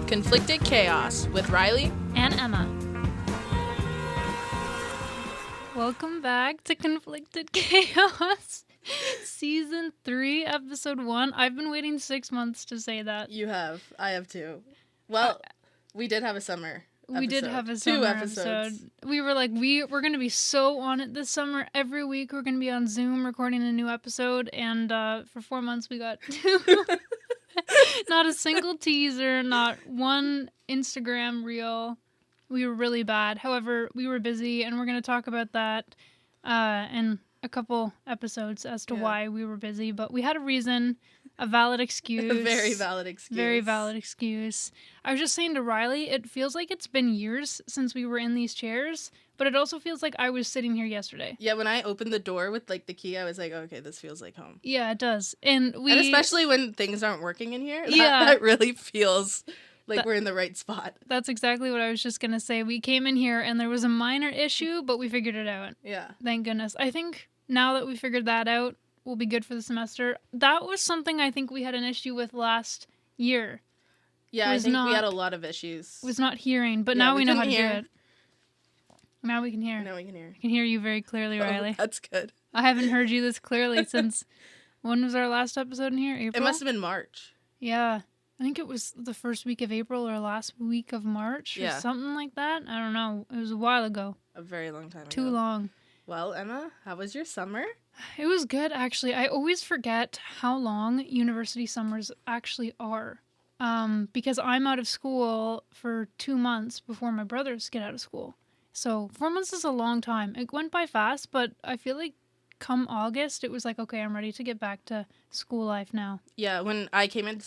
Conflicted Chaos with Rylee and Emma. Welcome back to Conflicted Chaos, Season 3, Episode 1. I've been waiting 6 months to say that. You have. I have too. Well, we did have a summer episode. We did have a summer 2 episodes. episode. We were like, we're going to be so on it this summer. Every week we're going to be on Zoom recording a new episode, and for 4 months we got 2. Not a single teaser, not one Instagram reel. We were really bad. However, we were busy, and we're going to talk about that in a couple episodes as to why we were busy. But we had a reason, a valid excuse. A very valid excuse. Very valid excuse. I was just saying to Rylee, it feels like it's been years since we were in these chairs, but it also feels like I was sitting here yesterday. Yeah, when I opened the door with like the key, I was like, okay, this feels like home. Yeah, it does. And especially when things aren't working in here, that really feels like we're in the right spot. That's exactly what I was just going to say. We came in here and there was a minor issue, but we figured it out. Yeah. Thank goodness. I think now that we figured that out, we'll be good for the semester. That was something I think we had an issue with last year. Yeah, I think we had a lot of issues. Was not hearing, but now we know how to do it. Now we can hear. Now we can hear. I can hear you very clearly, Rylee. That's good. I haven't heard you this clearly since, when was our last episode in here? April? It must have been March. Yeah. I think it was the first week of April or last week of March or something like that. I don't know. It was a while ago. A very long time ago. Too long. Well, Emma, how was your summer? It was good, actually. I always forget how long university summers actually are. Because I'm out of school for 2 months before my brothers get out of school. So 4 months is a long time. It went by fast, but I feel like come August, it was like, okay, I'm ready to get back to school life now. Yeah, when I came in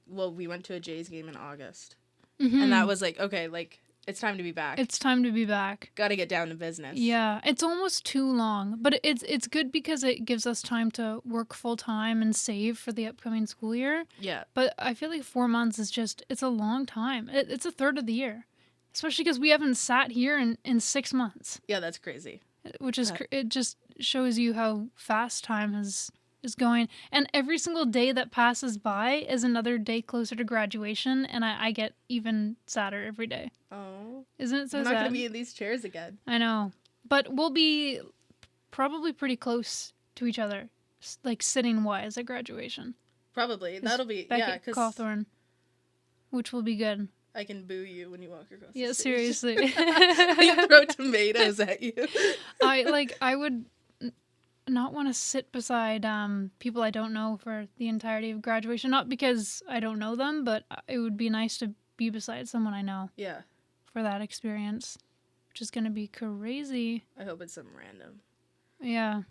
we went to a Jays game in August. Mm-hmm. And that was like, okay, like, it's time to be back. It's time to be back. Gotta get down to business. Yeah, it's almost too long, but it's good because it gives us time to work full time and save for the upcoming school year. Yeah. But I feel like 4 months is it's a long time. It's a third of the year. Especially because we haven't sat here in 6 months. Yeah, that's crazy. Which is, it just shows you how fast time is going. And every single day that passes by is another day closer to graduation. And I get even sadder every day. Oh. Isn't it so sad? I'm not going to be in these chairs again. I know. But we'll be probably pretty close to each other, like sitting-wise at graduation. Probably. That'll be, Beckett Cawthorne, which will be good. I can boo you when you walk across the Yeah, stage. seriously. I throw tomatoes at you. I would not want to sit beside people I don't know for the entirety of graduation. Not because I don't know them, but it would be nice to be beside someone I know. Yeah. For that experience, which is going to be crazy. I hope it's something random. Yeah.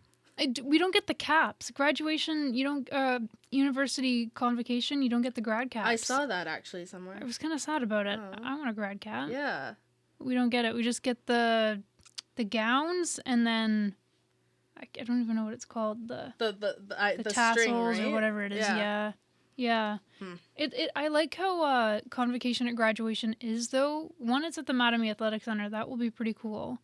We don't get the caps. Graduation, you don't, university convocation, you don't get the grad caps. I saw that actually somewhere. I was kind of sad about it. Oh. I want a grad cap. Yeah. We don't get it. We just get the gowns and then I don't even know what it's called. The tassels string, right? Or whatever it is. Yeah. I like how convocation at graduation is though. One, it's at the Mattamy Athletic Center. That will be pretty cool.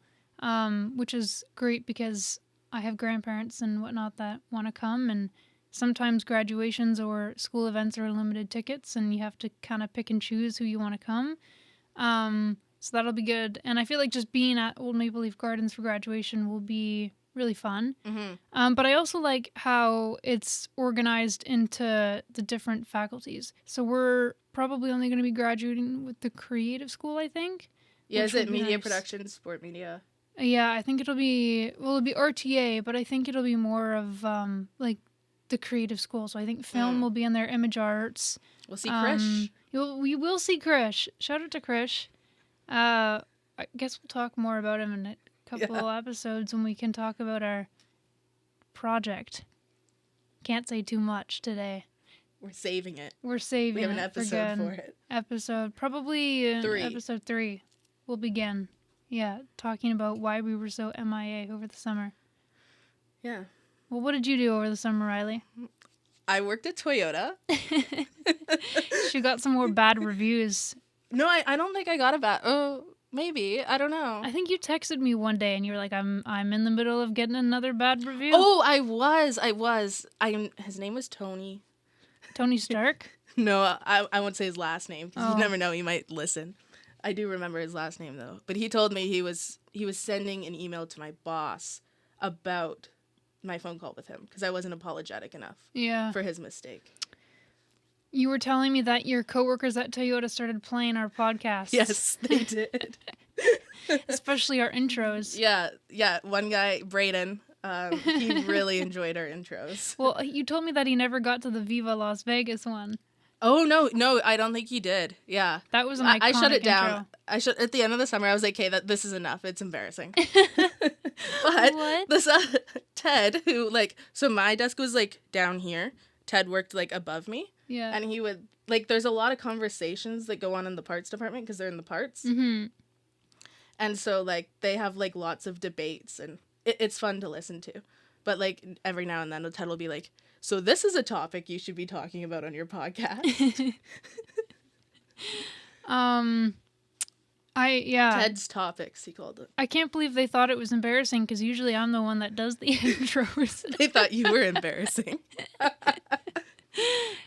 Which is great because I have grandparents and whatnot that want to come, and sometimes graduations or school events are limited tickets and you have to kind of pick and choose who you want to come. So that'll be good. And I feel like just being at Old Maple Leaf Gardens for graduation will be really fun. Mm-hmm. But I also like how it's organized into the different faculties. So we're probably only going to be graduating with the creative school, I think. Yeah, is it media production, sport media? Yeah, I think it'll be RTA, but I think it'll be more of like the creative school. So I think film will be in there, image arts. We'll see Krish. We will see Krish. Shout out to Krish. I guess we'll talk more about him in a couple episodes when we can talk about our project. Can't say too much today. We're saving it. We have an episode for it. Probably 3. Episode 3 will begin. Yeah, talking about why we were so MIA over the summer. Yeah. Well, what did you do over the summer, Rylee? I worked at Toyota. She got some more bad reviews. No, I don't think I got a bad... Oh, maybe. I don't know. I think you texted me one day and you were like, I'm in the middle of getting another bad review. Oh, I was. His name was Tony. Tony Stark? No, I won't say his last name because you never know. He might listen. I do remember his last name though. But he told me he was sending an email to my boss about my phone call with him because I wasn't apologetic enough for his mistake. You were telling me that your coworkers at Toyota started playing our podcast. Yes, they did. Especially our intros. Yeah. One guy, Brayden, he really enjoyed our intros. Well, you told me that he never got to the Viva Las Vegas one. Oh, no, I don't think he did. Yeah. That was an iconic I shut it intro. down. At the end of the summer, I was like, okay, this is enough. It's embarrassing. But what? This Ted, who, so my desk was, down here. Ted worked, above me. Yeah. And he would, there's a lot of conversations that go on in the parts department because they're in the parts. Mm-hmm. And so, they have, lots of debates, and it's fun to listen to. But, every now and then, Ted will be like, so this is a topic you should be talking about on your podcast. Ted's Topics, he called it. I can't believe they thought it was embarrassing because usually I'm the one that does the intros. They thought you were embarrassing.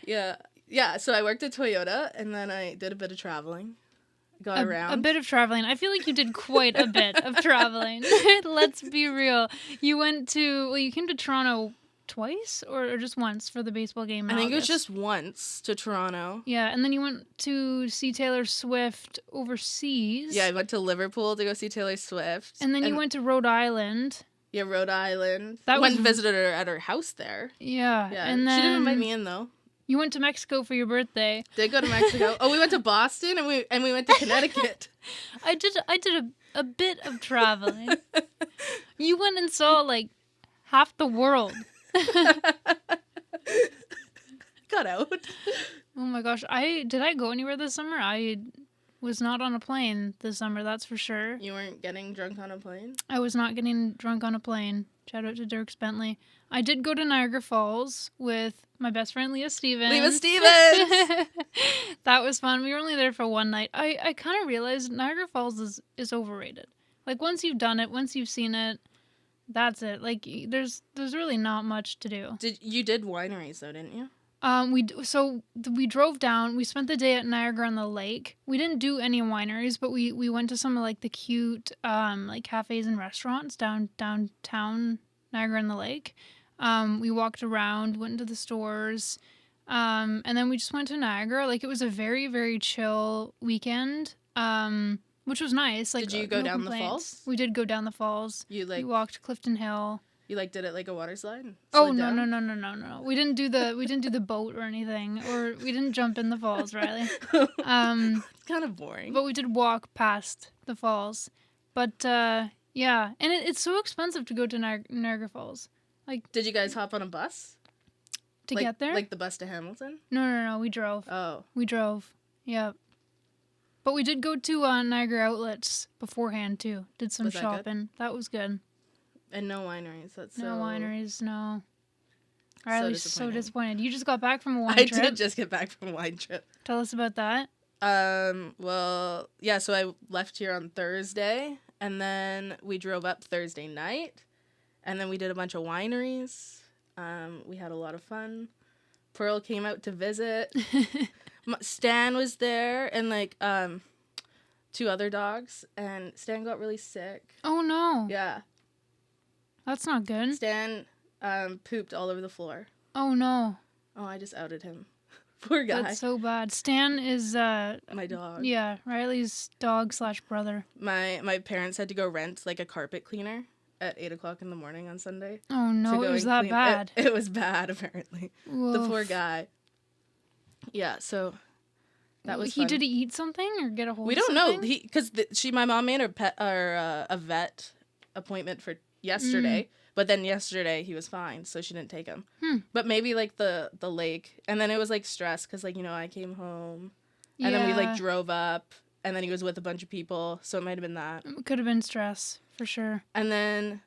Yeah, so I worked at Toyota, and then I did a bit of traveling. Got around. A bit of traveling. I feel like you did quite a bit of traveling. Let's be real. You came to Toronto twice or just once for the baseball game in I think August? it was just once to Toronto. Yeah, and then you went to see Taylor Swift overseas. Yeah, I went to Liverpool to go see Taylor Swift. And then you went to Rhode Island. Yeah, Rhode Island. Went and visited her at her house there. Yeah. And then she didn't invite me in, though. You went to Mexico for your birthday. Did go to Mexico. We went to Boston and we went to Connecticut. I did a bit of traveling. You went and saw half the world. Got out. Oh my gosh. Did I go anywhere this summer? I was not on a plane this summer, that's for sure. You weren't getting drunk on a plane? I was not getting drunk on a plane. Shout out to Dirk Bentley. I did go to Niagara Falls with my best friend Leah Stevens. That was fun. We were only there for one night. I kind of realized Niagara Falls is overrated. Once you've done it, once you've seen it, that's it. There's really not much to do. You did wineries though, didn't you? We drove down. We spent the day at Niagara on the Lake. We didn't do any wineries, but we went to some of the cute cafes and restaurants downtown Niagara on the Lake. We walked around, went into the stores, and then we just went to Niagara. It was a very, very chill weekend, which was nice. Did you go down the falls? We did go down the falls. We walked Clifton Hill. You did it like a water slide? Oh no. We didn't do the boat or anything, or we didn't jump in the falls, Rylee. Kind of boring. But we did walk past the falls. But yeah, and it's so expensive to go to Niagara Falls. Did you guys hop on a bus? To get there? The bus to Hamilton? No, we drove. Oh. We drove. Yeah. But we did go to Niagara Outlets beforehand too. Did some shopping. That was good. And no wineries. No wineries, no. Riley's so disappointed. You just got back from a wine trip. I did just get back from a wine trip. Tell us about that. Well, yeah, so I left here on Thursday, and then we drove up Thursday night, and then we did a bunch of wineries. We had a lot of fun. Pearl came out to visit. Stan was there, and, 2 other dogs, and Stan got really sick. Oh, no. Yeah. That's not good. Stan pooped all over the floor. Oh, no. Oh, I just outed him. Poor guy. That's so bad. Stan is... my dog. Yeah, Riley's dog/brother. My parents had to go rent, a carpet cleaner at 8 o'clock in the morning on Sunday. Oh, no, it was that bad. It was bad, apparently. Woof. The poor guy. Yeah, so... That was fun. Did he eat something or get a hold of something? We don't know. Because my mom made a vet appointment for yesterday, but then yesterday he was fine, so she didn't take him. But maybe the lake, and then it was stress because I came home, and then we drove up, and then he was with a bunch of people, so it might have been that. It could have been stress for sure. And then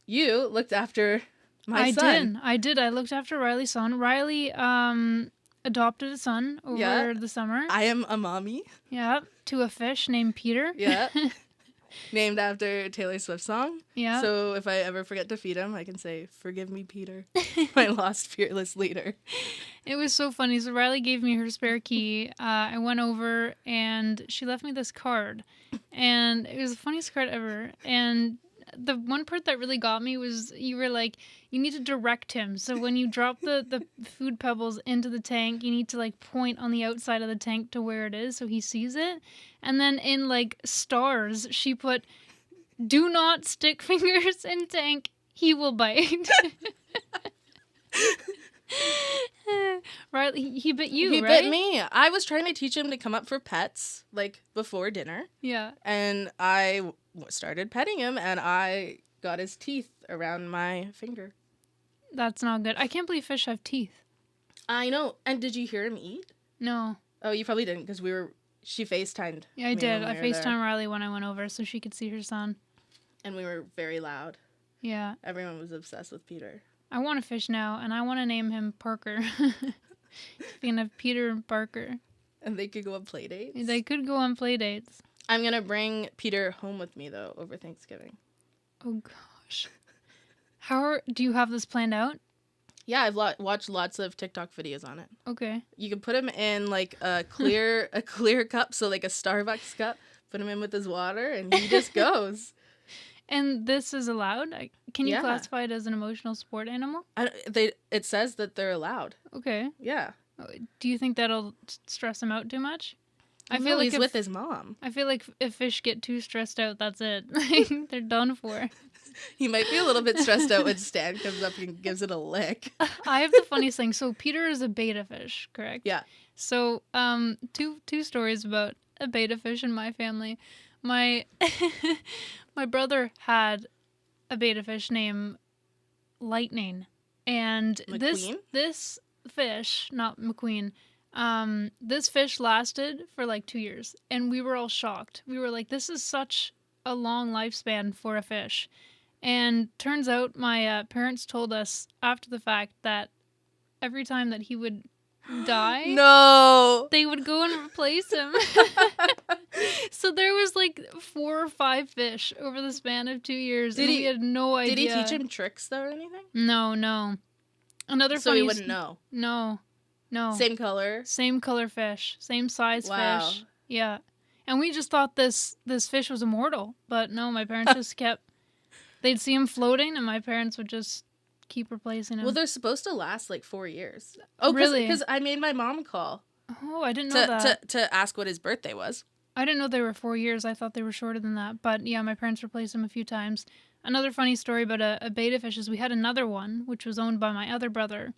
you looked after my son. I did. I looked after Riley's son. Riley adopted a son over the summer. I am a mommy. Yeah, to a fish named Peter. Yeah. named after Taylor Swift's song. Yeah. So if I ever forget to feed him, I can say, "Forgive me, Peter, my lost fearless leader." It was so funny. So Rylee gave me her spare key. I went over and she left me this card. And it was the funniest card ever. And the one part that really got me was you were like, you need to direct him. So when you drop the food pebbles into the tank, you need to like point on the outside of the tank to where it is so he sees it. And then in like stars, she put, "Do not stick fingers in tank. He will bite." Right, he bit you, He right? bit me. I was trying to teach him to come up for pets, like, before dinner. Yeah. And I started petting him, and I got his teeth around my finger. That's not good. I can't believe fish have teeth. I know. And did you hear him eat? No. Oh, you probably didn't, because she FaceTimed. Yeah, I me did. when I we were FaceTimed there. Rylee when I went over so she could see her son. And we were very loud. Yeah. Everyone was obsessed with Peter. I want a fish now, and I want to name him Parker. Speaking of Peter and Parker. And they could go on play dates. They could go on play dates. I'm going to bring Peter home with me, though, over Thanksgiving. Oh, gosh. Do you have this planned out? Yeah, I've watched lots of TikTok videos on it. Okay. You can put him in, like, a clear cup, so, like, a Starbucks cup. Put him in with his water, and he just goes. And this is allowed? Can you Yeah. classify it as an emotional sport animal? It says that they're allowed. Okay. Yeah. Do you think that'll stress him out too much? I No, feel like he's with his mom. I feel like if fish get too stressed out, that's it. They're done for. He might be a little bit stressed out when Stan comes up and gives it a lick. I have the funniest thing. So Peter is a betta fish, correct? Yeah. So two stories about a betta fish in my family. My my brother had a betta fish named Lightning, and McQueen? this fish, not McQueen, this fish lasted for like 2 years, and we were all shocked. We were like, "This is such a long lifespan for a fish," and turns out my parents told us after the fact that every time that he would die, No. they would go and replace him. So there was like 4 or 5 fish over the span of 2 years, and we had no idea. Did he teach him tricks though or anything? No. Another So funny. he wouldn't know. No. Same color. Same color fish, same size Wow. fish. Yeah, and we just thought this fish was immortal, but no, my parents just kept. They'd see him floating, and my parents would just keep replacing him. Well, they're supposed to last like 4 years. Oh, Really? Because I made my mom call Oh, I didn't know that. to ask what his birthday was. I didn't know they were 4 years. I thought they were shorter than that. But yeah, my parents replaced them a few times. Another funny story about a betta fish is we had another one, which was owned by my other brother.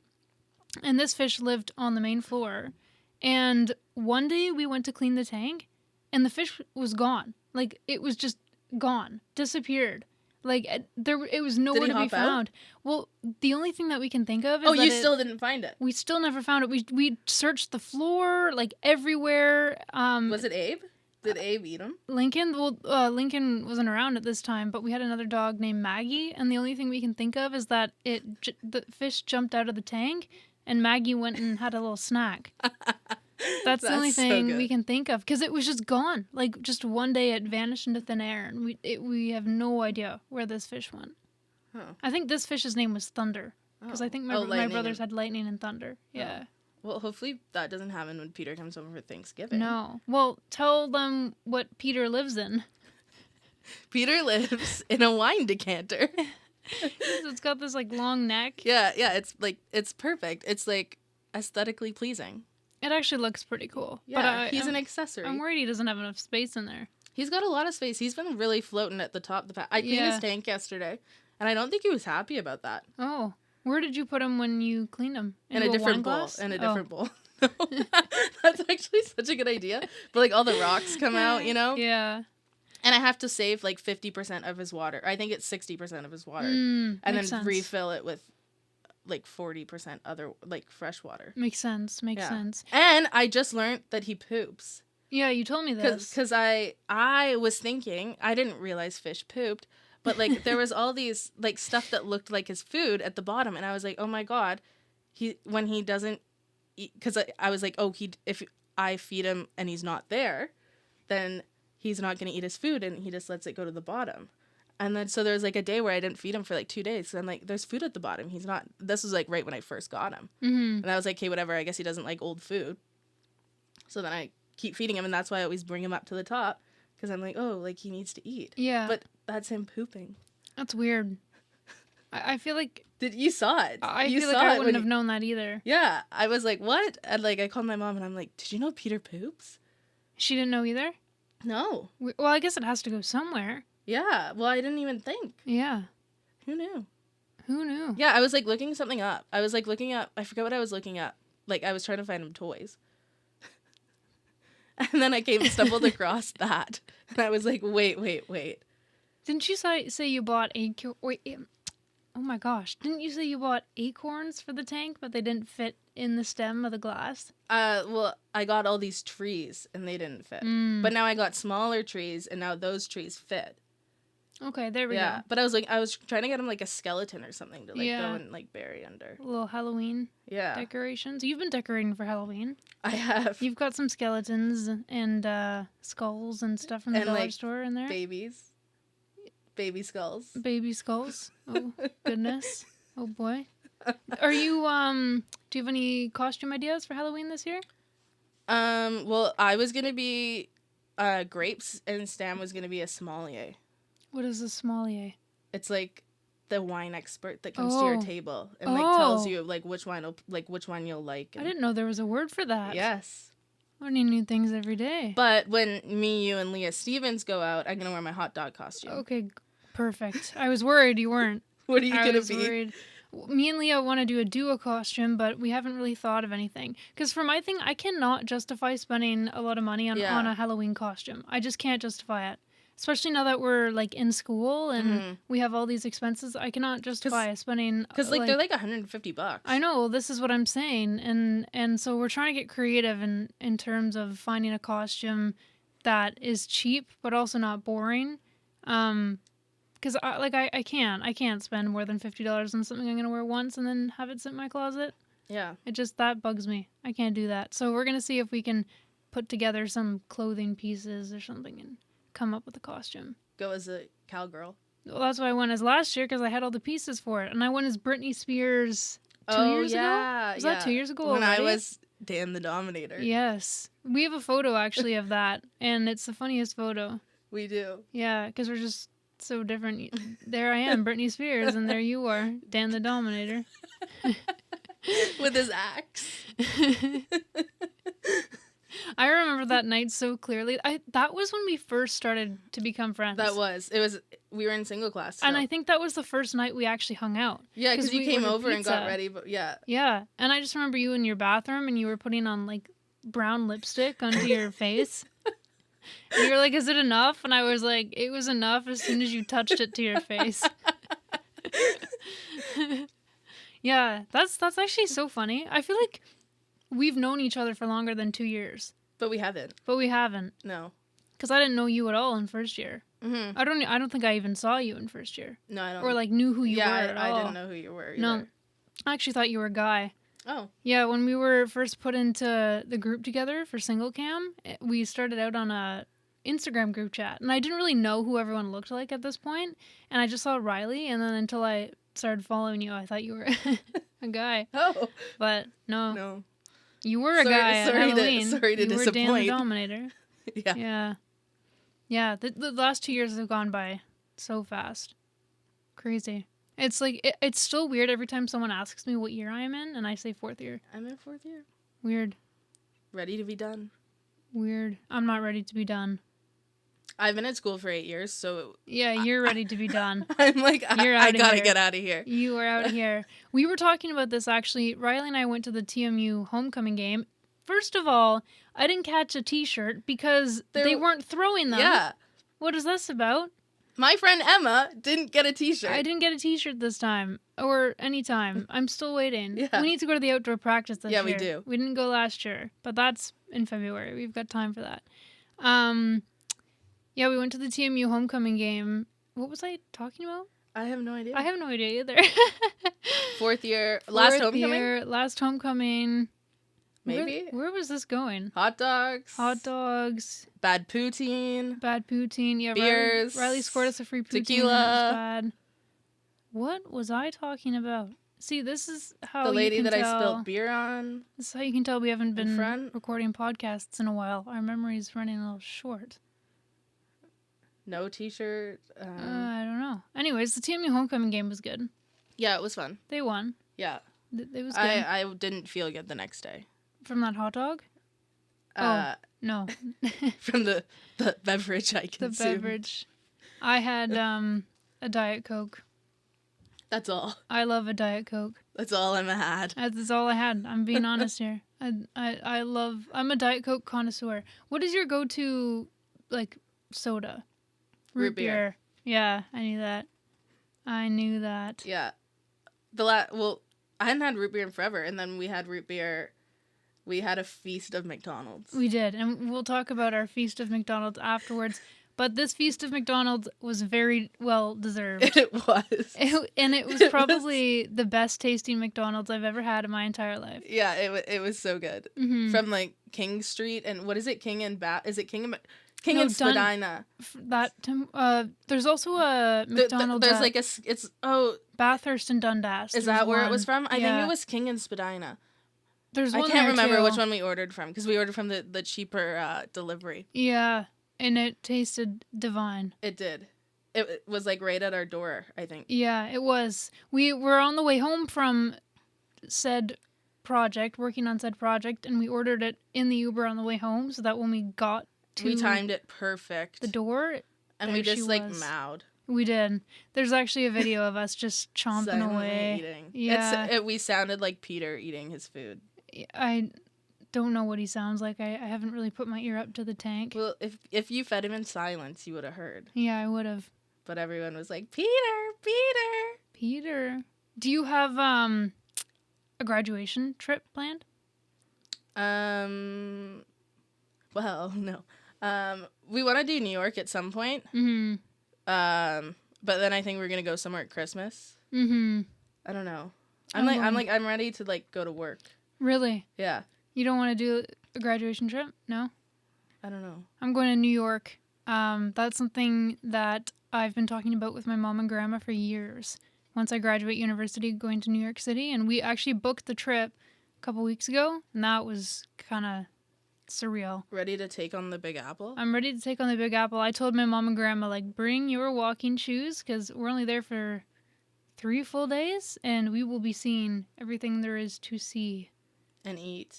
And this fish lived on the main floor. And one day we went to clean the tank, and the fish was gone. Like, it was just gone. Disappeared. Like, it was nowhere Did he to be hop out? found. Well, the only thing that we can think of is You still didn't find it. we still never found it. We searched the floor, like, everywhere. Was it Abe? Did Abe eat him? Lincoln? Well, Lincoln wasn't around at this time, but we had another dog named Maggie, and the only thing we can think of is that the fish jumped out of the tank, and Maggie went and had a little snack. That's the only so thing good. we can think of, because it was just gone. Like, just one day it vanished into thin air, and we have no idea where this fish went. Oh. I think this fish's name was Thunder, because I think my Lightning brothers and- had Lightning and Thunder. Yeah. Well, hopefully that doesn't happen when Peter comes over for Thanksgiving. No. Well, tell them what Peter lives in. Peter lives in a wine decanter. It's got this like long neck. Yeah, it's perfect. It's like aesthetically pleasing. It actually looks pretty cool. Yeah, but he's an accessory. I'm worried he doesn't have enough space in there. He's got a lot of space. He's been really floating at the top. I cleaned Yeah. his tank yesterday, and I don't think he was happy about that. Oh, where did you put him when you cleaned him? In a Into different wine bowl. glass? In a Oh. different bowl. That's actually such a good idea. But like all the rocks come out, you know? Yeah. And I have to save like 50% of his water. I think it's 60% of his water. Mm, And then makes sense. refill it with like 40% other like fresh water. Makes sense. Makes Yeah. sense. And I just learned that he poops. Yeah, you told me this. Because I was thinking, I didn't realize fish pooped, but like there was all these like stuff that looked like his food at the bottom, and I was like, oh my god, when he doesn't eat, because I was like, oh, if I feed him and he's not there, then he's not going to eat his food, and he just lets it go to the bottom. And then so there was like a day where I didn't feed him for like 2 days. So I'm like, there's food at the bottom. He's not. This was like right when I first got him. And I was like, okay, whatever. I guess he doesn't like old food. So then I keep feeding him, and that's why I always bring him up to the top, because I'm like, oh, like he needs to eat. Yeah. But that's him pooping. That's weird. I feel like... You saw it. I feel like I wouldn't have known that either. Yeah. I was like, what? And like I called my mom, and I'm like, did you know Peter poops? She didn't know either? No. Well, I guess it has to go somewhere. Yeah. Well, I didn't even think. Yeah. Who knew? Who knew? Yeah, I was like looking something up. I was like looking up, I forget what I was looking up. Like I was trying to find him toys. And then I stumbled across that. And I was like, wait. Didn't you say you bought oh my gosh. Didn't you say you bought acorns for the tank, but they didn't fit in the stem of the glass? Well, I got all these trees and they didn't fit. But now I got smaller trees and now those trees fit. Okay, there we go. Yeah, but I was trying to get him like a skeleton or something to like go and like bury under. A little Halloween decorations. You've been decorating for Halloween. I have. You've got some skeletons and skulls and stuff from the dollar store in there. Babies. Baby skulls. Baby skulls. Oh, goodness. Oh, boy. Are you, do you have any costume ideas for Halloween this year? Well, I was going to be grapes and Stan was going to be a sommelier. What is a sommelier? It's like the wine expert that comes to your table and like tells you like which wine you'll like. I didn't know there was a word for that. Yes. Learning new things every day. But when me, you, and Leah Stevens go out, I'm going to wear my hot dog costume. Okay, perfect. I was worried you weren't. What are you going to be? Worried. Me and Leah want to do a duo costume, but we haven't really thought of anything. Because for my thing, I cannot justify spending a lot of money on a Halloween costume. I just can't justify it. Especially now that we're like in school and we have all these expenses, I cannot justify spending. Because like they're like $150. I know, this is what I'm saying, and so we're trying to get creative in terms of finding a costume that is cheap but also not boring. Because I can't spend more than $50 on something I'm gonna wear once and then have it sit in my closet. Yeah, that bugs me. I can't do that. So we're gonna see if we can put together some clothing pieces or something and come up with a costume. Go as a cowgirl. Well, that's why I went as last year, because I had all the pieces for it. And I went as Britney Spears 2 years ago? Was that 2 years ago when already? I was Dan the Dominator. Yes. We have a photo, actually, of that. And it's the funniest photo. We do. Yeah, because we're just so different. There I am, Britney Spears, and there you are, Dan the Dominator. With his axe. I remember that night so clearly. That was when we first started to become friends. We were in single class still. And I think that was the first night we actually hung out. Yeah, because you came over and got ready, but yeah. Yeah, and I just remember you in your bathroom and you were putting on like brown lipstick onto your face. And you were like, is it enough? And I was like, it was enough as soon as you touched it to your face. Yeah, that's actually so funny. I feel like we've known each other for longer than 2 years. But we haven't. No. Because I didn't know you at all in first year. Mm-hmm. I don't think I even saw you in first year. No, I don't. Or like knew who you were at all. I didn't know who you were either. No. I actually thought you were a guy. Oh. Yeah, when we were first put into the group together for Single Cam, we started out on a Instagram group chat. And I didn't really know who everyone looked like at this point. And I just saw Rylee. And then until I started following you, I thought you were a guy. Oh. But no. No. You were a guy at Halloween. Sorry to disappoint. You were Dan the Dominator. Yeah. Yeah. Yeah, the last 2 years have gone by so fast. Crazy. It's like, it's still weird every time someone asks me what year I am in, and I say fourth year. I'm in fourth year. Weird. Ready to be done. Weird. I'm not ready to be done. I've been at school for 8 years, so... Yeah, you're ready to be done. I'm like, I gotta get out of here. You are out of here. We were talking about this, actually. Rylee and I went to the TMU homecoming game. First of all, I didn't catch a t-shirt because they weren't throwing them. Yeah. What is this about? My friend Emma didn't get a t-shirt. I didn't get a t-shirt this time. Or any time. I'm still waiting. Yeah. We need to go to the outdoor practice this year. Yeah, we do. We didn't go last year. But that's in February. We've got time for that. Yeah, we went to the TMU homecoming game. What was I talking about? I have no idea. I have no idea either. Fourth year. Last homecoming? Last homecoming. Maybe. Where was this going? Hot dogs. Hot dogs. Bad poutine. Bad poutine. Yeah, Beers. Riley scored us a free poutine. Tequila. And it was bad. What was I talking about? See, this is how The lady you can that tell, I spilled beer on. This is how you can tell we haven't been front. recording podcasts in a while. Our memory's running a little short. No t-shirt. I don't know. Anyways, the TMU homecoming game was good. Yeah, it was fun. They won. Yeah. It was good. I didn't feel good the next day. From that hot dog? No. From the beverage I The consumed. beverage. I had a Diet Coke. That's all. I love a Diet Coke. That's all Emma had. That's all I had. I'm being honest here. I'm a Diet Coke connoisseur. What is your go-to, like, soda? Root beer. Yeah, I knew that. Yeah. I hadn't had root beer in forever, and then we had root beer. We had a feast of McDonald's. We did, and we'll talk about our feast of McDonald's afterwards. But this feast of McDonald's was very well deserved. It was. And it was probably the best tasting McDonald's I've ever had in my entire life. Yeah, it was so good. Mm-hmm. From like King Street and what is it? King and Spadina. There's also a McDonald's. There's like it's Bathurst and Dundas. Is that where it was from? I think it was King and Spadina. There's one. I can't remember too. which one we ordered from because we ordered from the cheaper delivery. Yeah, and it tasted divine. It did. It was like right at our door, I think. Yeah, it was. We were on the way home from said project, working on said project, and we ordered it in the Uber on the way home so that when we got to we timed it perfect. The door, and we just like mowed. We did. There's actually a video of us just chomping silently away. Eating. Yeah. We sounded like Peter eating his food. I don't know what he sounds like. I haven't really put my ear up to the tank. Well, if you fed him in silence, you would have heard. Yeah, I would have. But everyone was like, Peter. Do you have a graduation trip planned? Well, no. We want to do New York at some point. Mm-hmm. But then I think we're gonna go somewhere at Christmas. Mm-hmm. I don't know. I'm ready to like go to work. Really? Yeah. You don't want to do a graduation trip? No? I don't know. I'm going to New York. That's something that I've been talking about with my mom and grandma for years. Once I graduate university, going to New York City, and we actually booked the trip a couple weeks ago, and that was kind of surreal. Ready to take on the Big Apple? I'm ready to take on the Big Apple. I told my mom and grandma, like, bring your walking shoes, because we're only there for 3 full days, and we will be seeing everything there is to see. And eat.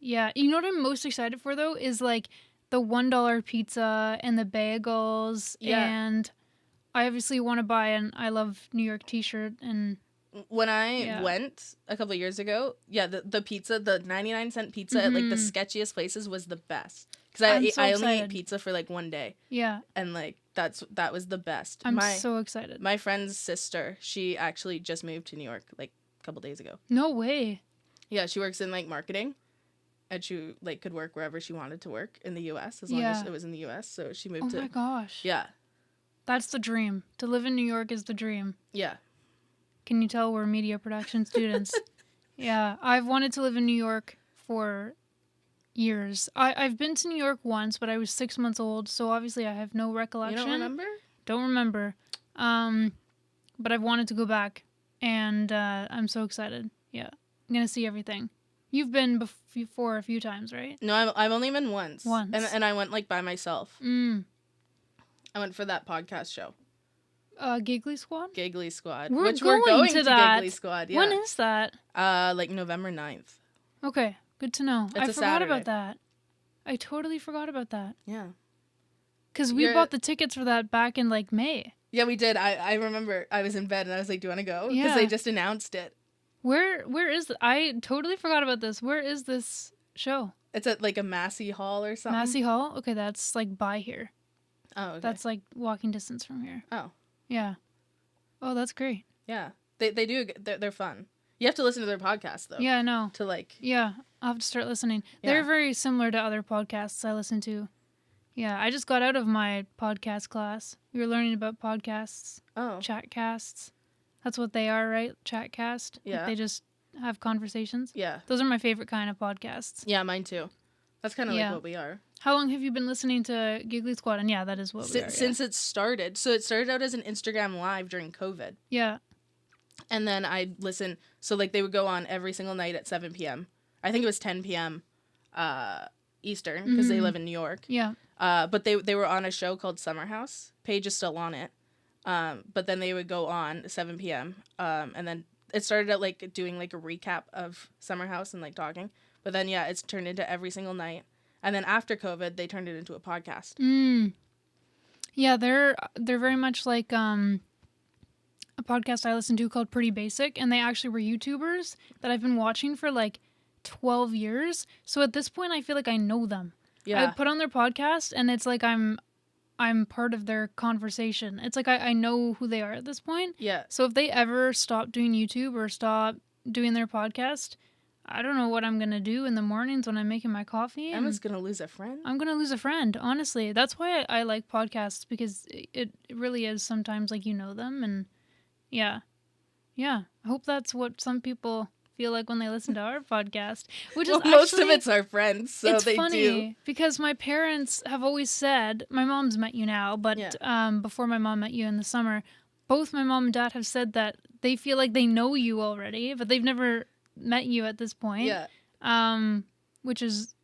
Yeah. You know what I'm most excited for, though, is, like, the $1 pizza and the bagels. Yeah. And I obviously want to buy an I Love New York t-shirt. And when I went a couple of years ago, the pizza, the 99-cent pizza at, like, the sketchiest places was the best. Because I only ate pizza for, like, 1 day. Yeah. And, like, that was the best. I'm so excited. My friend's sister, she actually just moved to New York, like, a couple days ago. No way. Yeah, she works in, like, marketing, and she, like, could work wherever she wanted to work in the U.S. as long as it was in the U.S., so she moved to... Oh, my gosh. Yeah. That's the dream. To live in New York is the dream. Yeah. Can you tell we're media production students? Yeah, I've wanted to live in New York for years. I've been to New York once, but I was 6 months old, so obviously I have no recollection. You don't remember? Don't remember. But I've wanted to go back, and I'm so excited. Yeah. I'm going to see everything. You've been before a few times, right? No, I've only been once. Once. And I went, like, by myself. I went for that podcast show. Giggly Squad? Giggly Squad. We're which going we're going to to that. Giggly Squad, yeah. When is that? Like November 9th. Okay, good to know. It's I a forgot Saturday. about that. I totally forgot about that. Yeah. Because we bought the tickets for that back in, like, May. Yeah, we did. I remember I was in bed and I was like, do you want to go? Yeah. Because they just announced it. Where is it? I totally forgot about this. Where is this show? It's at, like, a Massey Hall or something. Massey Hall? Okay, that's, like, by here. Oh, okay. That's, like, walking distance from here. Oh. Yeah. Oh, that's great. Yeah. They do. They're fun. You have to listen to their podcast, though. Yeah, I know. To, like... Yeah, I'll have to start listening. Yeah. They're very similar to other podcasts I listen to. Yeah, I just got out of my podcast class. We were learning about podcasts. Oh. Chatcasts. That's what they are, right? Chatcast. Yeah. Like they just have conversations. Yeah. Those are my favorite kind of podcasts. Yeah, mine too. That's kind of like what we are. How long have you been listening to Giggly Squad? And yeah, that is what we are. Since it started. So it started out as an Instagram live during COVID. Yeah. And then I'd listen. So like they would go on every single night at 7 p.m. I think it was 10 p.m. Eastern because they live in New York. Yeah. But they were on a show called Summer House. Paige is still on it. But then they would go on 7 p.m. And then it started out like doing like a recap of Summer House and like talking. But then, yeah, it's turned into every single night. And then after COVID, they turned it into a podcast. Yeah, they're very much like a podcast I listen to called Pretty Basic. And they actually were YouTubers that I've been watching for like 12 years. So at this point, I feel like I know them. Yeah. I put on their podcast and it's like I'm part of their conversation. It's like I know who they are at this point. Yeah. So if they ever stop doing YouTube or stop doing their podcast, I don't know what I'm going to do in the mornings when I'm making my coffee. Emma's going to lose a friend. I'm going to lose a friend, honestly. That's why I like podcasts, because it really is sometimes like you know them. And yeah. I hope that's what some people feel like when they listen to our podcast. Which is most of it's our friends, so it's they funny do. Because my parents have always said, my mom's met you now, but before my mom met you in the summer, both my mom and dad have said that they feel like they know you already, but they've never met you at this point. Yeah. Which is,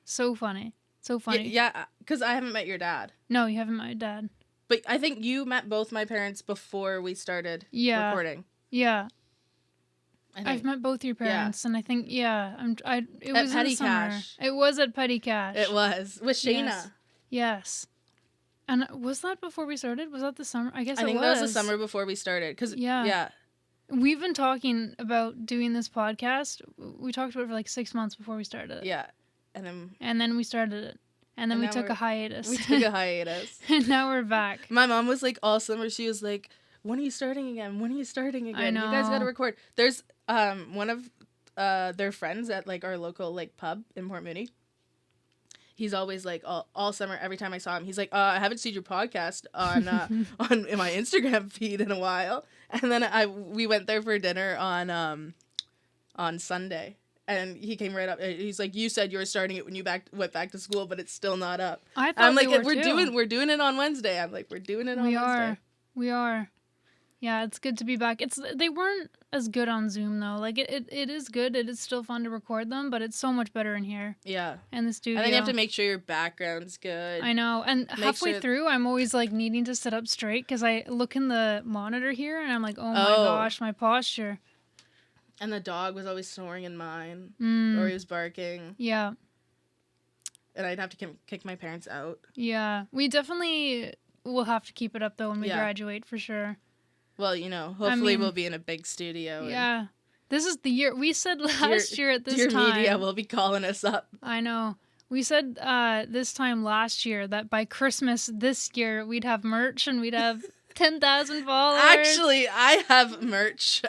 so funny. So funny. Yeah, because I haven't met your dad. No, you haven't met my dad. But I think you met both my parents before we started recording. Yeah. I've met both your parents, and I think, it was Petty in the summer. Cash. It was at Petty Cash. It was. With Shayna. Yes. And was that before we started? Was that the summer? I guess it was. I think that was the summer before we started. Yeah. We've been talking about doing this podcast. We talked about it for like 6 months before we started it. Yeah. And then we started it. And then we took a hiatus. And now we're back. My mom was like all summer, she was like, when are you starting again? When are you starting again? I know. You guys got to record. There's one of their friends at like our local like pub in Port Moody. He's always like all summer, every time I saw him, he's like, I haven't seen your podcast on in my Instagram feed in a while. And then we went there for dinner on Sunday. And he came right up. He's like, "You said you were starting it when you went back to school, but it's still not up." I thought I'm like, we're doing it on Wednesday." I'm like, "We're doing it on Wednesday." We are. Yeah, it's good to be back. They weren't as good on Zoom though. Like it is good. It is still fun to record them, but it's so much better in here. Yeah. In the studio. And then you have to make sure your background's good. I know. And halfway through, I'm always like needing to sit up straight because I look in the monitor here and I'm like, oh my gosh, my posture. And the dog was always snoring in mine, or he was barking. Yeah. And I'd have to kick my parents out. Yeah. We definitely will have to keep it up, though, when we graduate, for sure. Well, hopefully we'll be in a big studio. Yeah. This is the year. We said last year at this time. Media will be calling us up. I know. We said this time last year that by Christmas this year, we'd have merch and we'd have 10,000 followers. Actually, I have merch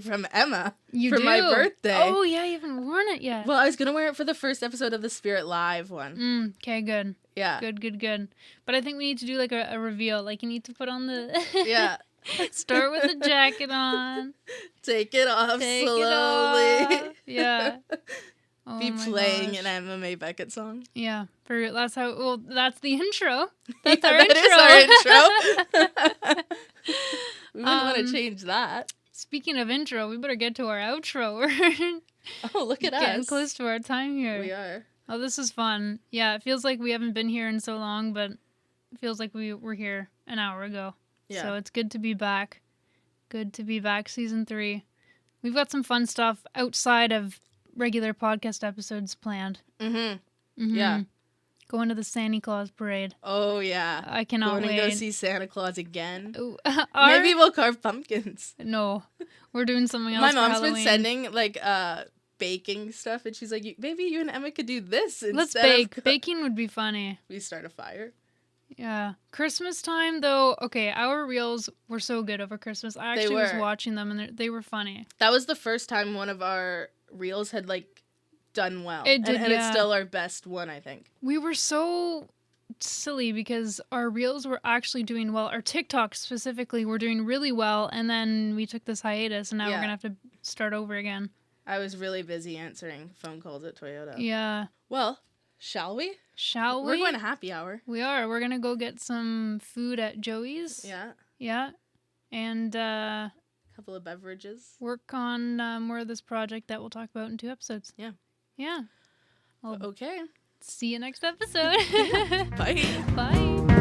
from Emma for my birthday. Oh, yeah, you haven't worn it yet. Well, I was going to wear it for the first episode of the Spirit Live one. Okay, good. Yeah. Good. But I think we need to do like a reveal. Like you need to put on the... Yeah. Start with the jacket on. Take it off slowly. Yeah. Oh be playing an Emma May Beckett song. Yeah, that's the intro. That's our that is our intro. We wouldn't want to change that. Speaking of intro, we better get to our outro. Oh, look at us. Getting close to our time here. We are. Oh, this is fun. Yeah, it feels like we haven't been here in so long, but it feels like we were here an hour ago. Yeah. So it's good to be back. Good to be back, season 3. We've got some fun stuff outside of regular podcast episodes planned. Yeah. Going to the Santa Claus parade. Oh, yeah. I cannot wait. Going to go see Santa Claus again. Maybe we'll carve pumpkins. No. We're doing something else. My mom's been sending, like, baking stuff, and she's like, maybe you and Emma could do this instead. Let's bake. Baking would be funny. We start a fire. Yeah. Christmas time, though, okay, our reels were so good over Christmas. I actually was watching them, and they were funny. That was the first time one of our reels had, like, done well. It did, and it's still our best one, I think. We were so silly because our reels were actually doing well. Our TikToks specifically were doing really well, and then we took this hiatus, and now we're going to have to start over again. I was really busy answering phone calls at Toyota. Yeah. Well, shall we? Shall we? We're going to happy hour. We are. We're going to go get some food at Joey's. Yeah. Yeah. And a couple of beverages. Work on more of this project that we'll talk about in 2 episodes. Yeah. Yeah. Well, okay. See you next episode. Bye. Bye.